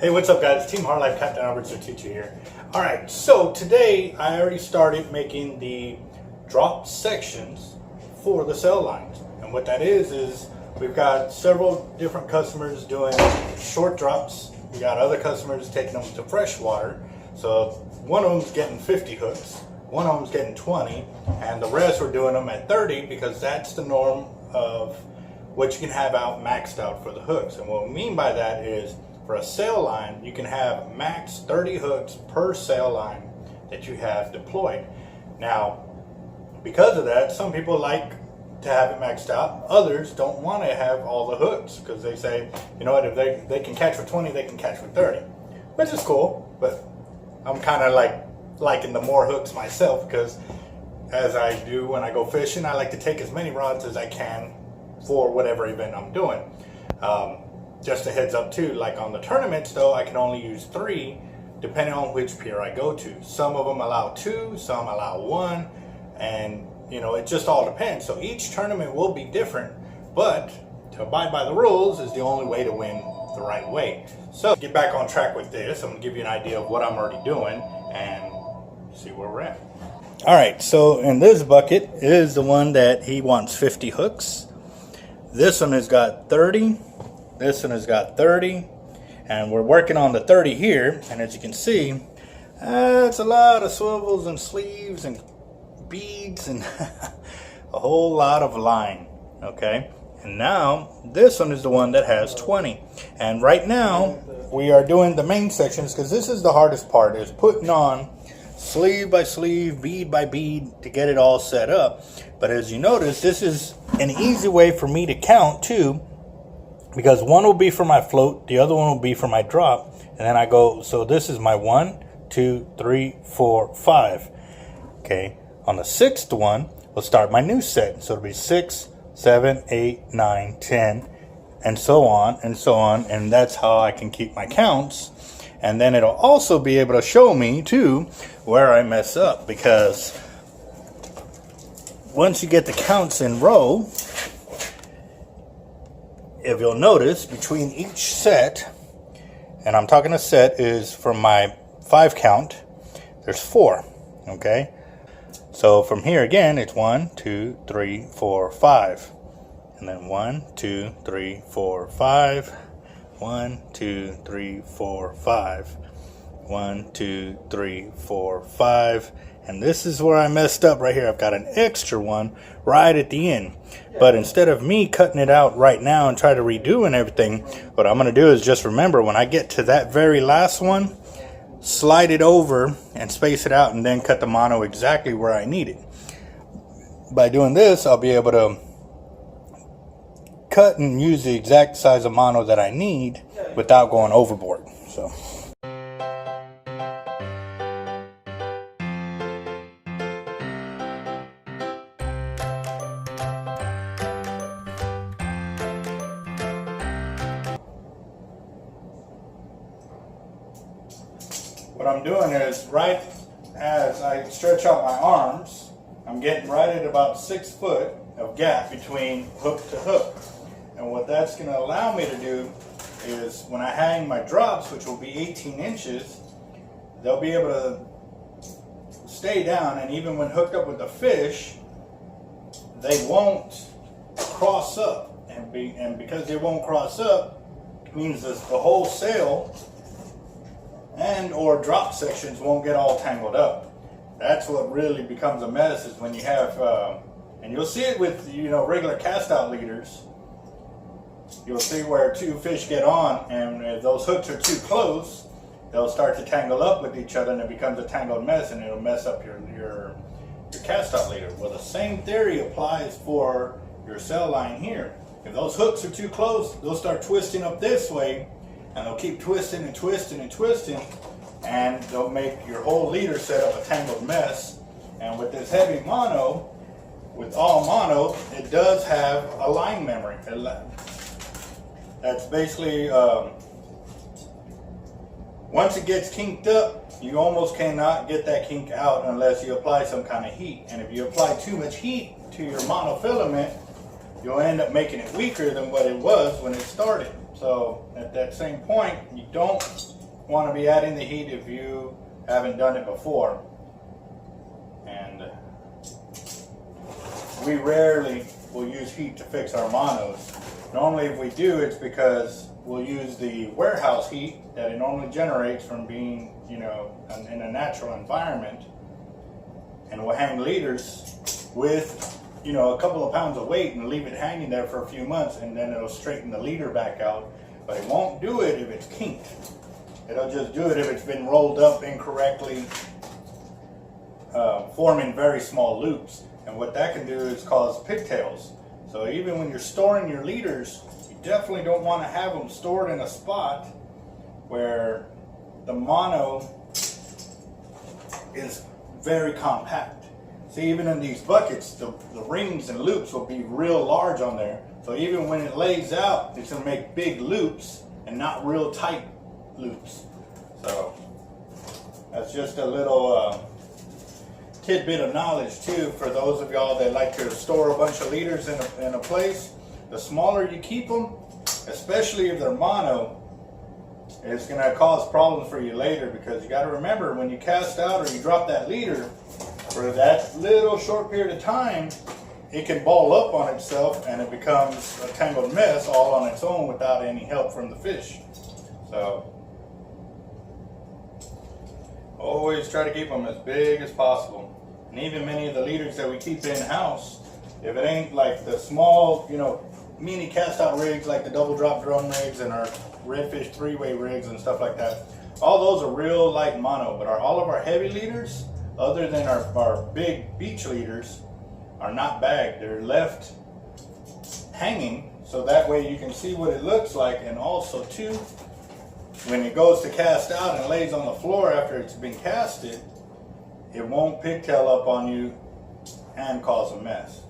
Hey, what's up guys? Team Hard Life, Captain Albert Teacher here. Alright, so today I already started making the drop sections for the cell lines. And what that is we've got several different customers doing short drops. We got other customers taking them to freshwater. So one of them's getting 50 hooks, one of them's getting 20, and the rest we're doing them at 30 because that's the norm of what you can have out maxed out for the hooks. And what we mean by that is for a sail line, you can have max 30 hooks per sail line that you have deployed. Now, because of that, some people like to have it maxed out. Others don't want to have all the hooks because they say, you know what, if they can catch for 20, they can catch for 30, which is cool. But I'm kind of liking the more hooks myself because as I do when I go fishing, I like to take as many rods as I can for whatever event I'm doing. Just a heads up too, like on the tournaments though, I can only use 3 depending on which pier I go to. Some of them allow 2, some allow 1, and you know, it just all depends. So each tournament will be different, but to abide by the rules is the only way to win the right way. So get back on track with this. I'm gonna give you an idea of what I'm already doing and see where we're at. All right, so in this bucket is the one that he wants 50 hooks. This one has got 30. This one has got 30, and we're working on the 30 here, and as you can see, it's a lot of swivels and sleeves and beads and a whole lot of line, okay? And now this one is the one that has 20, and right now we are doing the main sections because this is the hardest part, is putting on sleeve by sleeve, bead by bead to get it all set up. But as you notice, this is an easy way for me to count too, because one will be for my float, the other one will be for my drop, and then I go, so this is my 1, 2, 3, 4, 5. Okay, on the 6th one, we'll start my new set. So it'll be 6, 7, 8, 9, 10, and so on, and so on, and that's how I can keep my counts. And then it'll also be able to show me too where I mess up, because once you get the counts in row, if you'll notice, between each set, and I'm talking a set is from my 5 count, there's 4, okay? So from here again, it's 1, 2, 3, 4, 5. And then 1, 2, 3, 4, 5. 1, 2, 3, 4, 5. 1, 2, 3, 4, 5. And this is where I messed up right here. I've got an extra one right at the end. But instead of me cutting it out right now and try to redo and everything, what I'm going to do is just remember when I get to that very last one, slide it over and space it out and then cut the mono exactly where I need it. By doing this, I'll be able to cut and use the exact size of mono that I need without going overboard. So. What I'm doing is, right as I stretch out my arms, I'm getting right at about 6 foot of gap between hook to hook. And what that's going to allow me to do is when I hang my drops, which will be 18 inches, they'll be able to stay down, and even when hooked up with the fish, they won't cross up. And because they won't cross up, it means that the whole sail and or drop sections won't get all tangled up. That's what really becomes a mess, is when you have, and you'll see it with, you know, regular cast out leaders. You'll see where 2 fish get on, and if those hooks are too close, they'll start to tangle up with each other, and it becomes a tangled mess, and it'll mess up your cast out leader. Well, the same theory applies for your cell line here. If those hooks are too close, they'll start twisting up this way, and they'll keep twisting and twisting and twisting, and they'll make your whole leader set up a tangled mess. And with this heavy mono, with all mono, it does have a line memory. That's basically, once it gets kinked up, you almost cannot get that kink out unless you apply some kind of heat. And if you apply too much heat to your monofilament, you'll end up making it weaker than what it was when it started. So at that same point, you don't want to be adding the heat if you haven't done it before. And we rarely will use heat to fix our monos. Normally if we do, it's because we'll use the warehouse heat that it normally generates from being, you know, in a natural environment. And we'll hang leaders with, you know, a couple of pounds of weight and leave it hanging there for a few months, and then it'll straighten the leader back out. But it won't do it if it's kinked. It'll just do it if it's been rolled up incorrectly, forming very small loops. And what that can do is cause pigtails. So even when you're storing your leaders, you definitely don't want to have them stored in a spot where the mono is very compact. See, even in these buckets, the rings and loops will be real large on there. So even when it lays out, it's going to make big loops and not real tight loops. So that's just a little tidbit of knowledge too for those of y'all that like to store a bunch of leaders in a place. The smaller you keep them, especially if they're mono, it's going to cause problems for you later, because you got to remember, when you cast out or you drop that leader, for that little short period of time, it can ball up on itself and it becomes a tangled mess all on its own without any help from the fish. So always try to keep them as big as possible. And even many of the leaders that we keep in-house, if it ain't like the small, you know, mini cast-out rigs like the double drop drum rigs and our redfish three-way rigs and stuff like that, all those are real light mono. But all of our heavy leaders, other than our big beach leaders, are not bagged. They're left hanging, so that way you can see what it looks like. And also too, when it goes to cast out and lays on the floor after it's been casted, it won't pigtail up on you and cause a mess.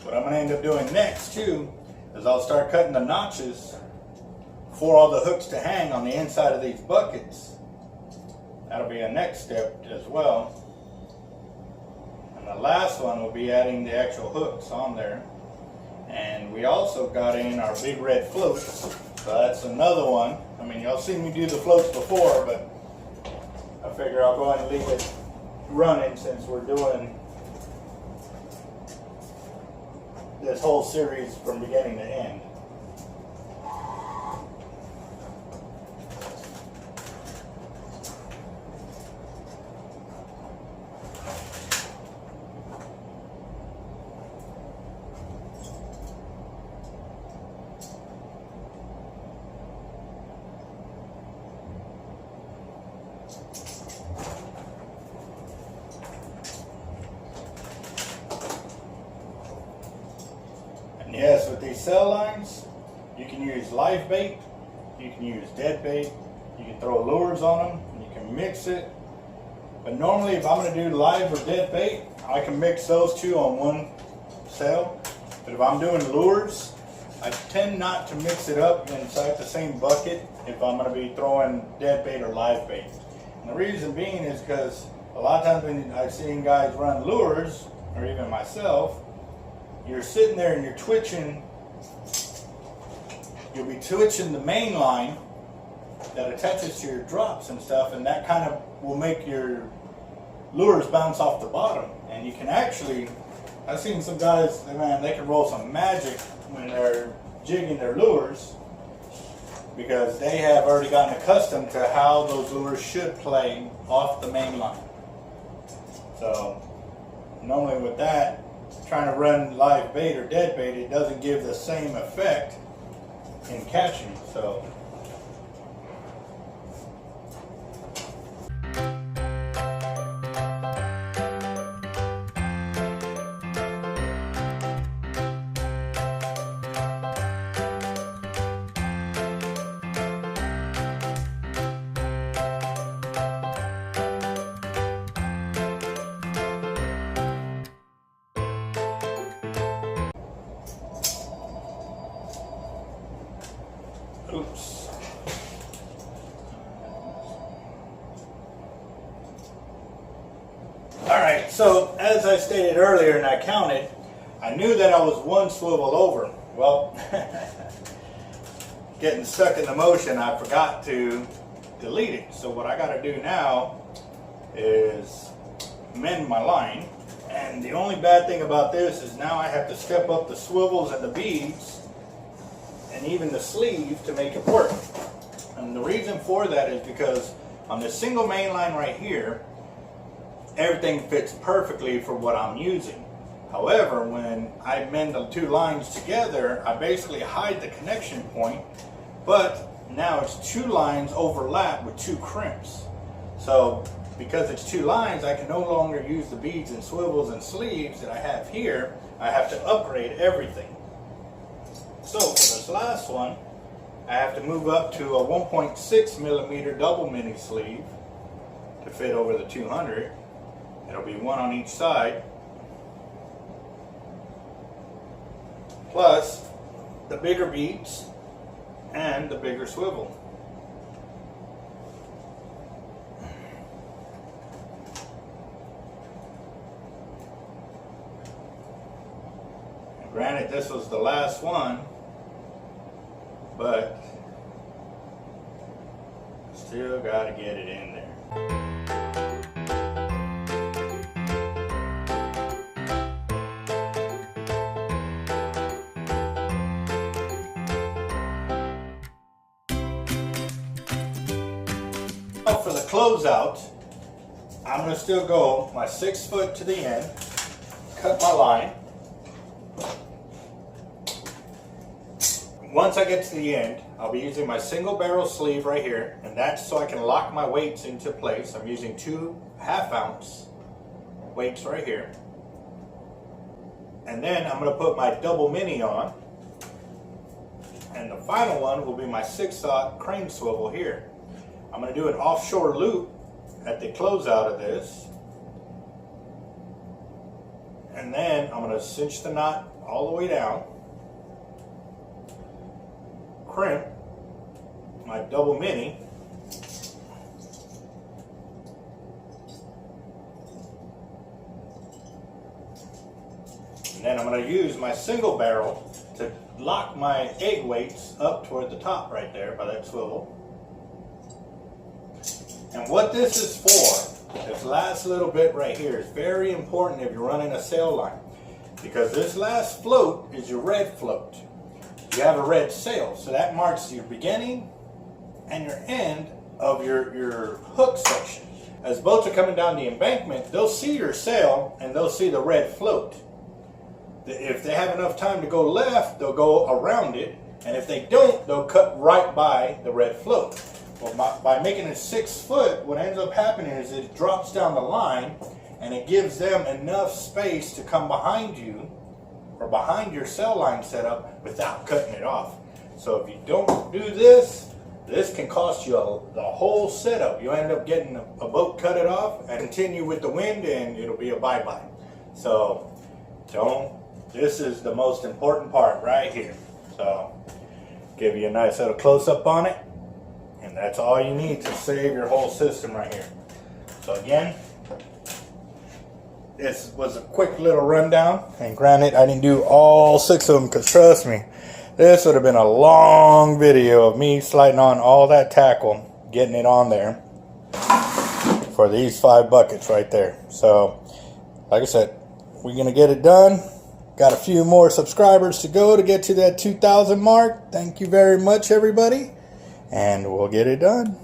What I'm going to end up doing next too is I'll start cutting the notches for all the hooks to hang on the inside of these buckets. That'll be a next step as well. And the last one will be adding the actual hooks on there. And we also got in our big red floats. So that's another one. I mean, y'all seen me do the floats before, but I figure I'll go ahead and leave it running since we're doing this whole series from beginning to end. Yes, with these cell lines, you can use live bait, you can use dead bait, you can throw lures on them, and you can mix it. But normally if I'm going to do live or dead bait, I can mix those two on one cell. But if I'm doing lures, I tend not to mix it up inside the same bucket if I'm going to be throwing dead bait or live bait. And the reason being is because a lot of times when I've seen guys run lures, or even myself, you're sitting there and you're twitching, you'll be twitching the main line that attaches to your drops and stuff, and that kind of will make your lures bounce off the bottom. And you can actually, I've seen some guys, man, they can roll some magic when they're jigging their lures, because they have already gotten accustomed to how those lures should play off the main line. So normally with that, trying to run live bait or dead bait, it doesn't give the same effect in catching. So oops. Alright, so as I stated earlier and I counted, I knew that I was one swivel over. Well, getting stuck in the motion, I forgot to delete it. So what I got to do now is mend my line. And the only bad thing about this is now I have to step up the swivels and the beads and even the sleeve to make it work. And the reason for that is because on this single main line right here, everything fits perfectly for what I'm using. However, when I mend the two lines together, I basically hide the connection point, but now it's two lines overlap with two crimps. So because it's two lines, I can no longer use the beads and swivels and sleeves that I have here. I have to upgrade everything. So for this last one, I have to move up to a 1.6 millimeter double mini sleeve to fit over the 200. It'll be one on each side, plus the bigger beads and the bigger swivel. Granted, this was the last one, but still got to get it in there. Now for the closeout, I'm going to still go my 6 foot to the end, cut my line. Once I get to the end, I'll be using my single barrel sleeve right here, and that's so I can lock my weights into place. I'm using 2 1/2-ounce weights right here. And then I'm going to put my double mini on. And the final one will be my 6/0 crane swivel here. I'm going to do an offshore loop at the closeout of this. And then I'm going to cinch the knot all the way down. Crimp my double mini, and then I'm going to use my single barrel to lock my egg weights up toward the top right there by that swivel. And what this is for, this last little bit right here, is very important if you're running a sail line, because this last float is your red float. You have a red sail, so that marks your beginning and your end of your hook section. As boats are coming down the embankment, they'll see your sail and they'll see the red float. If they have enough time to go left, they'll go around it, and if they don't, they'll cut right by the red float. Well, by making it 6 foot, what ends up happening is it drops down the line and it gives them enough space to come behind you or behind your sail line setup without cutting it off. So if you don't do this, this can cost you the whole setup. You end up getting a boat cut it off and continue with the wind, and it'll be a bye-bye. So this is the most important part right here. So give you a nice little close-up on it, and that's all you need to save your whole system right here. So again, this was a quick little rundown, and granted, I didn't do all 6 of them, because trust me, this would have been a long video of me sliding on all that tackle, getting it on there for these 5 buckets right there. So, like I said, we're going to get it done. Got a few more subscribers to go to get to that 2,000 mark. Thank you very much, everybody, and we'll get it done.